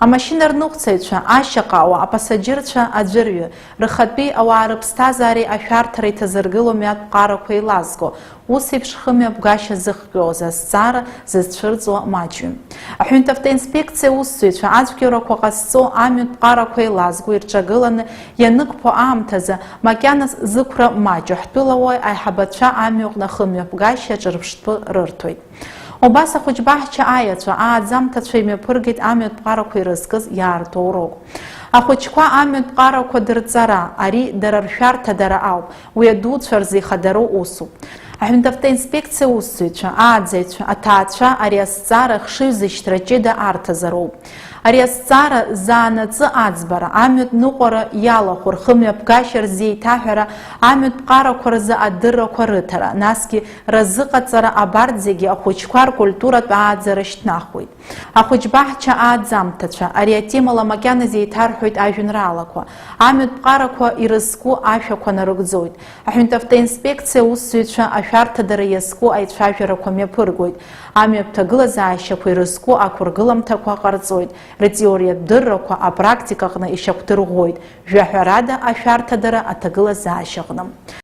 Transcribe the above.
Амашьынарныҟәцаҩцәа, ашьаҟаауа, апасаџьырцәа аӡәырҩы, рхатәи ауаа рыԥсҭазаареи ашәарҭара иҭазыргыло мҩатә ҟарақәа еилазго, ус еиԥш хымҩаԥгашьа зыхҟьоз азҵаара зызцәырҵуа маҷҩым. Аҳәынҭ автоинспекциа аусзуҩцәа ацәгьарақәа ҟазҵо амҩатә ҟарақәа еилазго ирҿагыланы ианықәԥо аамҭазы макьаназ зықәра маҷу ҳтәылауаҩ аиҳабацәа амҩаҟны хымҩаԥгашьа ҿырԥштәы рырҭоит. Убас ахәыҷбаҳча аиацәа, ааӡамҭацәа имҩаԥыргеит амҩатә ҟарақәа ирызкыз иаарту ауроуп. Ахәыҷқәа амҩатә ҟарақәа дырҵара, ари дара ршәарҭадара ауп, уи адуцәа рзы ихадароу усуп. Аҳәынҭ автоинспекциа аусзуҩцәа, ааӡаҩцәа, аҭаацәа ари азҵаара хшыҩзышьҭра ҷыда арҭазароуп. Ари азҵаара заанаҵы аӡбара, амҩатә ныҟәара иалахәыр, хымҩаԥгашьа рзеиҭаҳәара, амҩатә ҟарақәа рзы адыррақәа рыҭара, насгьы разыҟаҵара абарҭ зегьы ахәыҷқәа ркультуратә ааӡара шьҭнахуеит. Ахәыҷбаҳча ааӡамҭацәа, ари атемала макьаназ еиҭарҳәоит ажәеинраалақәа. Амҩатә ҟарақәа ирызку ашәақәа нарыгӡоит. Аҳәынҭ автоинспекциа аусзуҩцәа ашәарҭадара иазку аицәажәарақәа мҩаԥыргоит. Амҩатә ҭагылазаашьақәа ирызку ақәыргыламҭақәа ҟарҵоит. Ртеориатә дыррақәа апрактикаҟны ишьақәдырӷәӷәоит, жәаҳәарада ашәарҭадара аҭагылазаашьаҟны.